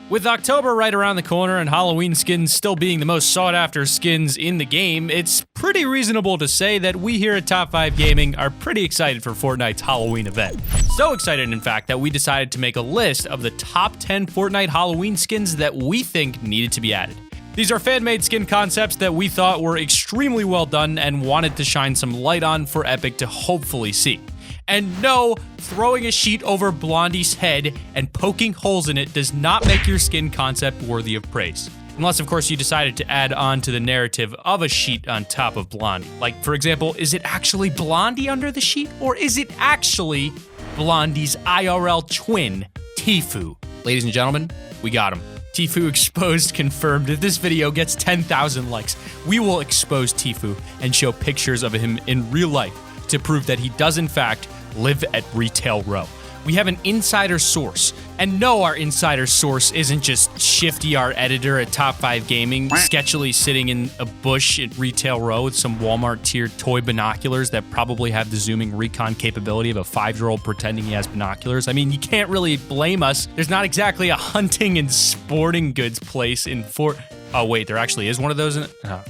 With October right around the corner and Halloween skins still being the most sought after skins in the game, it's pretty reasonable to say that we here at Top 5 Gaming are pretty excited for Fortnite's Halloween event. So excited, in fact, that we decided to make a list of the top 10 Fortnite Halloween skins that we think needed to be added. These are fan-made skin concepts that we thought were extremely well done and wanted to shine some light on for Epic to hopefully see. And no, throwing a sheet over Blondie's head and poking holes in it does not make your skin concept worthy of praise. Unless, of course, you decided to add on to the narrative of a sheet on top of Blondie. Like, for example, is it actually Blondie under the sheet? Or is it actually Blondie's IRL twin, Tfue? Ladies and gentlemen, we got him. Tfue exposed confirmed. If this video gets 10,000 likes, we will expose Tfue and show pictures of him in real life to prove that he does, in fact, live at Retail Row. We have an insider source, and no, our insider source isn't just Shifty, our editor at Top 5 Gaming, sketchily sitting in a bush at Retail Row with some Walmart-tiered toy binoculars that probably have the zooming recon capability of a 5-year-old pretending he has binoculars. I mean, you can't really blame us. There's not exactly a hunting and sporting goods place in Oh, wait, there actually is one of those in it? Oh.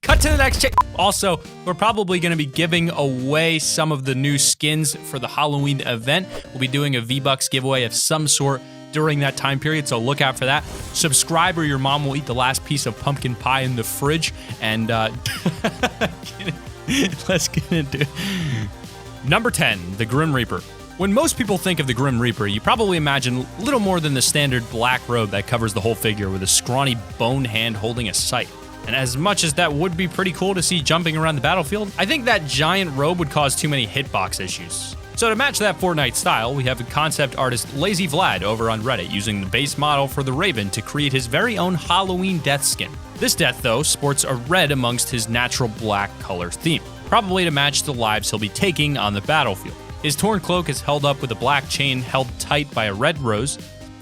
Cut to the next check. Also, we're probably going to be giving away some of the new skins for the Halloween event. We'll be doing a V-Bucks giveaway of some sort during that time period, so look out for that. Subscribe or your mom will eat the last piece of pumpkin pie in the fridge. And let's get into it. Number 10, the Grim Reaper. When most people think of the Grim Reaper, you probably imagine little more than the standard black robe that covers the whole figure with a scrawny bone hand holding a scythe. And as much as that would be pretty cool to see jumping around the battlefield, I think that giant robe would cause too many hitbox issues. So to match that Fortnite style, we have concept artist Lazy Vlad over on Reddit using the base model for the Raven to create his very own Halloween death skin. This death, though, sports a red amongst his natural black color theme, probably to match the lives he'll be taking on the battlefield. His torn cloak is held up with a black chain held tight by a red rose,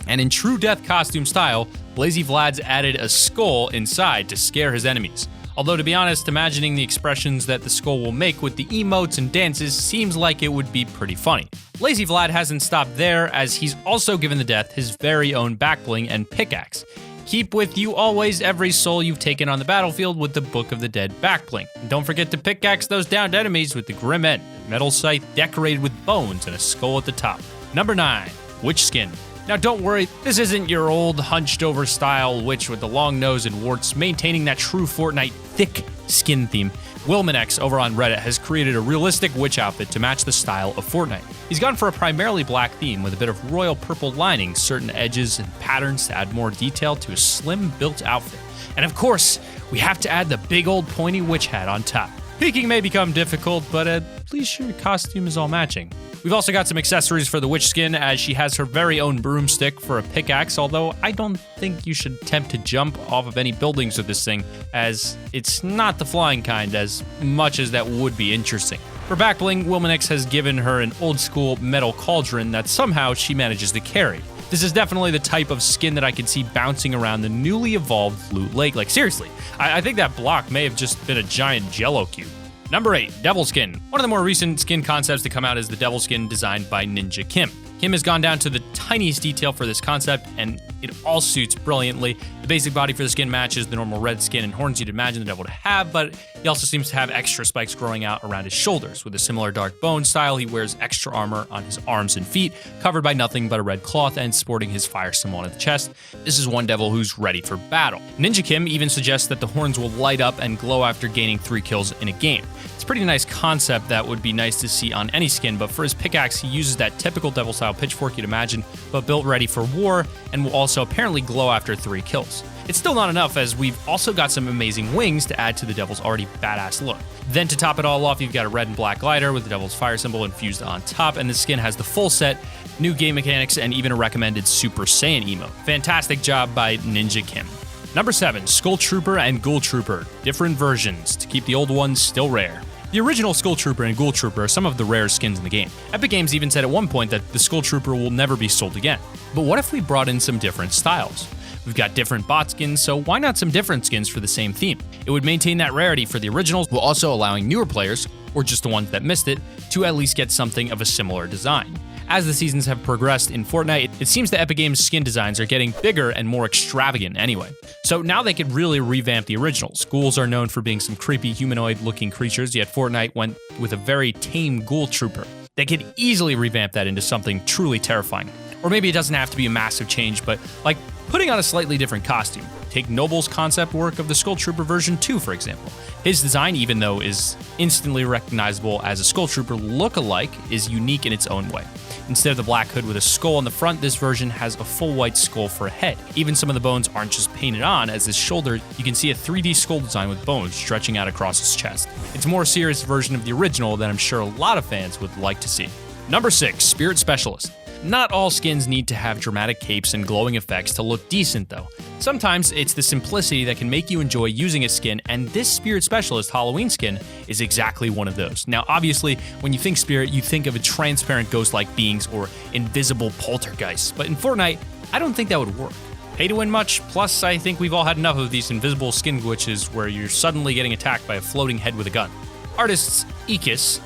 and in true death costume style, Lazy Vlad's added a skull inside to scare his enemies. Although, to be honest, imagining the expressions that the skull will make with the emotes and dances seems like it would be pretty funny. Lazy Vlad hasn't stopped there, as he's also given the death his very own backbling and pickaxe. Keep with you always every soul you've taken on the battlefield with the Book of the Dead backbling. And don't forget to pickaxe those downed enemies with the grim end, metal scythe decorated with bones and a skull at the top. Number 9, Witch Skin. Now don't worry, this isn't your old hunched over style witch with the long nose and warts, maintaining that true Fortnite thick skin theme. Wilmanex over on Reddit has created a realistic witch outfit to match the style of Fortnite. He's gone for a primarily black theme with a bit of royal purple lining, certain edges and patterns to add more detail to a slim built outfit. And of course, we have to add the big old pointy witch hat on top. Peeking may become difficult, but at least your costume is all matching. We've also got some accessories for the witch skin, as she has her very own broomstick for a pickaxe, although I don't think you should attempt to jump off of any buildings with this thing, as it's not the flying kind as much as that would be interesting. For backbling, Wilmanex has given her an old school metal cauldron that somehow she manages to carry. This is definitely the type of skin that I could see bouncing around the newly evolved Loot Lake. Like, seriously, I think that block may have just been a giant jello cube. Number 8, Devil Skin. One of the more recent skin concepts to come out is the Devil Skin designed by Ninja Kim. Kim has gone down to the tiniest detail for this concept, and it all suits brilliantly. The basic body for the skin matches the normal red skin and horns you'd imagine the devil to have, but he also seems to have extra spikes growing out around his shoulders. With a similar dark bone style, he wears extra armor on his arms and feet, covered by nothing but a red cloth and sporting his fire symbol on the chest. This is one devil who's ready for battle. Ninja Kim even suggests that the horns will light up and glow after gaining 3 kills in a game. It's a pretty nice concept that would be nice to see on any skin, but for his pickaxe, he uses that typical devil-style pitchfork you'd imagine, but built ready for war, and will also apparently glow after 3 kills. It's still not enough, as we've also got some amazing wings to add to the devil's already badass look. Then to top it all off, you've got a red and black glider with the devil's fire symbol infused on top, and the skin has the full set, new game mechanics, and even a recommended Super Saiyan emote. Fantastic job by Ninja Kim. Number 7, Skull Trooper and Ghoul Trooper. Different versions to keep the old ones still rare. The original Skull Trooper and Ghoul Trooper are some of the rarest skins in the game. Epic Games even said at one point that the Skull Trooper will never be sold again. But what if we brought in some different styles? We've got different bot skins, so why not some different skins for the same theme? It would maintain that rarity for the originals, while also allowing newer players, or just the ones that missed it, to at least get something of a similar design. as the seasons have progressed in Fortnite, it seems that Epic Games' skin designs are getting bigger and more extravagant anyway. So now they could really revamp the originals. Ghouls are known for being some creepy humanoid-looking creatures, yet Fortnite went with a very tame ghoul trooper. They could easily revamp that into something truly terrifying. Or maybe it doesn't have to be a massive change, but like putting on a slightly different costume. Take Noble's concept work of the Skull Trooper version 2, for example. His design, even though is instantly recognizable as a Skull Trooper look-alike, is unique in its own way. Instead of the black hood with a skull on the front, this version has a full white skull for a head. Even some of the bones aren't just painted on, as his shoulder, you can see a 3D skull design with bones stretching out across his chest. It's a more serious version of the original that I'm sure a lot of fans would like to see. Number 6, Spirit Specialist. Not all skins need to have dramatic capes and glowing effects to look decent though. Sometimes it's the simplicity that can make you enjoy using a skin, and this Spirit Specialist Halloween skin is exactly one of those. Now obviously, when you think Spirit, you think of a transparent ghost-like beings or invisible poltergeists, but in Fortnite, I don't think that would work. Pay to win much, plus I think we've all had enough of these invisible skin glitches where you're suddenly getting attacked by a floating head with a gun. Artists Ikis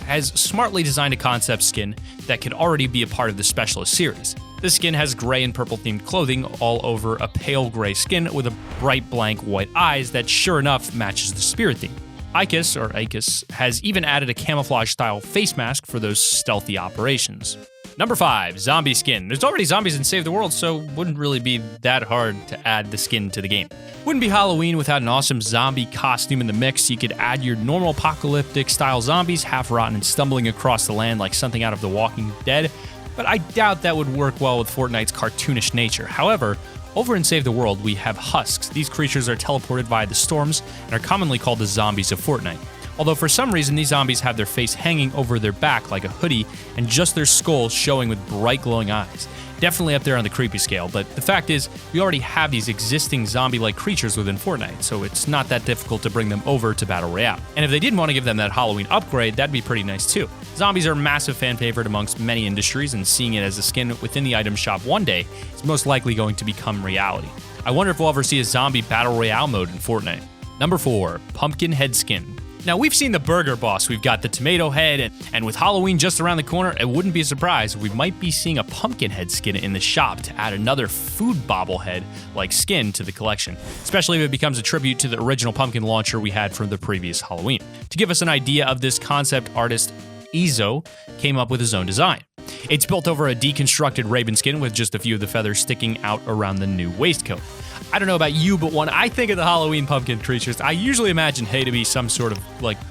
has smartly designed a concept skin that could already be a part of the Specialist series. This skin has gray and purple themed clothing all over a pale gray skin with a bright blank white eyes that sure enough matches the Spirit theme. Ikis has even added a camouflage style face mask for those stealthy operations. Number 5, Zombie Skin. There's already zombies in Save the World, so wouldn't really be that hard to add the skin to the game. Wouldn't be Halloween without an awesome zombie costume in the mix. You could add your normal apocalyptic style zombies, half rotten and stumbling across the land like something out of The Walking Dead, but I doubt that would work well with Fortnite's cartoonish nature. However, over in Save the World, we have husks. These creatures are teleported via the storms and are commonly called the zombies of Fortnite. Although for some reason these zombies have their face hanging over their back like a hoodie and just their skulls showing with bright glowing eyes. Definitely up there on the creepy scale, but the fact is we already have these existing zombie-like creatures within Fortnite, so it's not that difficult to bring them over to Battle Royale. And if they did want to give them that Halloween upgrade, that'd be pretty nice too. Zombies are a massive fan favorite amongst many industries, and seeing it as a skin within the item shop one day is most likely going to become reality. I wonder if we'll ever see a zombie Battle Royale mode in Fortnite. Number 4, Pumpkin Head Skin. Now, we've seen the Burger Boss, we've got the Tomato Head, and with Halloween just around the corner, it wouldn't be a surprise if we might be seeing a Pumpkin Head skin in the shop to add another food bobblehead-like skin to the collection, especially if it becomes a tribute to the original pumpkin launcher we had from the previous Halloween. To give us an idea of this concept, artist Izo came up with his own design. It's built over a deconstructed raven skin with just a few of the feathers sticking out around the new waistcoat. I don't know about you, but when I think of the Halloween pumpkin creatures, I usually imagine Hay to be some sort of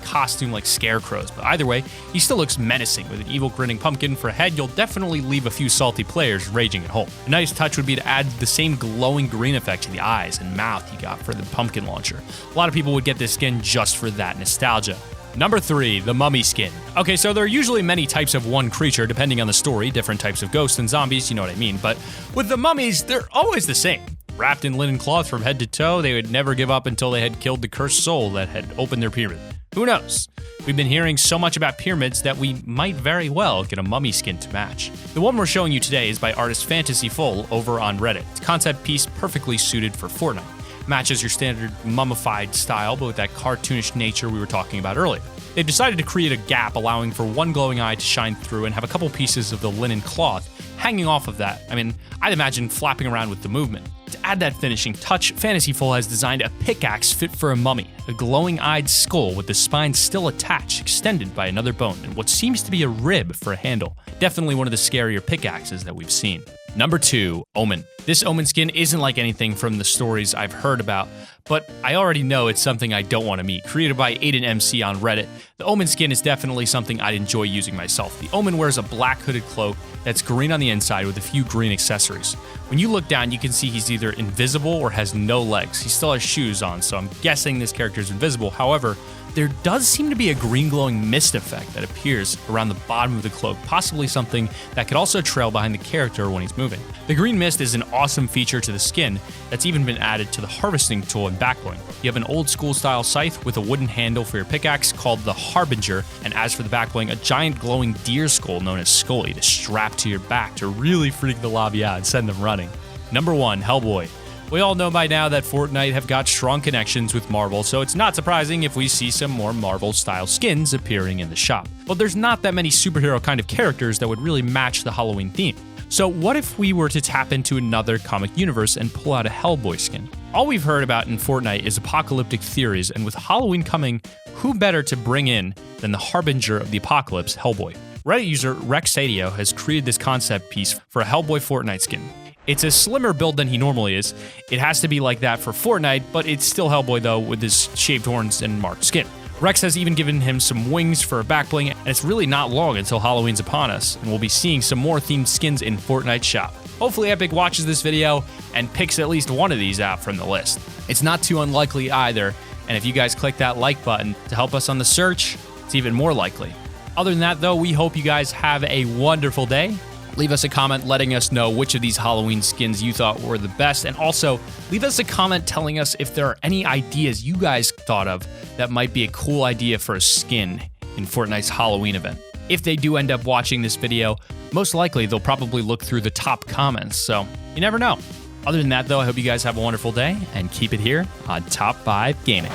costume like scarecrows, but either way, he still looks menacing. With an evil grinning pumpkin for a head, you'll definitely leave a few salty players raging at home. A nice touch would be to add the same glowing green effect to the eyes and mouth you got for the pumpkin launcher. A lot of people would get this skin just for that nostalgia. Number 3, the Mummy Skin. Okay, so there are usually many types of one creature depending on the story, different types of ghosts and zombies, you know what I mean, but with the mummies, they're always the same. Wrapped in linen cloth from head to toe, they would never give up until they had killed the cursed soul that had opened their pyramid. Who knows? We've been hearing so much about pyramids that we might very well get a mummy skin to match. The one we're showing you today is by artist Fantasyful over on Reddit. It's a concept piece perfectly suited for Fortnite. Matches your standard mummified style, but with that cartoonish nature we were talking about earlier. They've decided to create a gap allowing for one glowing eye to shine through and have a couple pieces of the linen cloth hanging off of that. I mean, I'd imagine flapping around with the movement. To add that finishing touch, Fantasyful has designed a pickaxe fit for a mummy, a glowing-eyed skull with the spine still attached, extended by another bone, and what seems to be a rib for a handle. Definitely one of the scarier pickaxes that we've seen. Number 2, Omen. This Omen skin isn't like anything from the stories I've heard about, but I already know it's something I don't want to meet. Created by AidenMC on Reddit, the Omen skin is definitely something I'd enjoy using myself. The Omen wears a black hooded cloak that's green on the inside with a few green accessories. When you look down, you can see he's either invisible or has no legs. He still has shoes on, so I'm guessing this character is invisible. However, there does seem to be a green glowing mist effect that appears around the bottom of the cloak, possibly something that could also trail behind the character when he's moving. The green mist is an awesome feature to the skin that's even been added to the harvesting tool and backbling. You have an old school style scythe with a wooden handle for your pickaxe called the Harbinger, and as for the backbling, a giant glowing deer skull known as Scully is strapped to your back to really freak the lobby out and send them running. Number 1, Hellboy. We all know by now that Fortnite have got strong connections with Marvel, so it's not surprising if we see some more Marvel-style skins appearing in the shop. But there's not that many superhero kind of characters that would really match the Halloween theme. So what if we were to tap into another comic universe and pull out a Hellboy skin? All we've heard about in Fortnite is apocalyptic theories, and with Halloween coming, who better to bring in than the harbinger of the apocalypse, Hellboy? Reddit user Rexadio has created this concept piece for a Hellboy Fortnite skin. It's a slimmer build than he normally is. It has to be like that for Fortnite, but it's still Hellboy though, with his shaved horns and marked skin. Rex has even given him some wings for a back bling, and it's really not long until Halloween's upon us, and we'll be seeing some more themed skins in Fortnite shop. Hopefully Epic watches this video and picks at least one of these out from the list. It's not too unlikely either, and if you guys click that like button to help us on the search, it's even more likely. Other than that though, we hope you guys have a wonderful day. Leave us a comment letting us know which of these Halloween skins you thought were the best, and also leave us a comment telling us if there are any ideas you guys thought of that might be a cool idea for a skin in Fortnite's Halloween event. If they do end up watching this video, most likely they'll probably look through the top comments, so you never know. Other than that though, I hope you guys have a wonderful day and keep it here on Top 5 Gaming.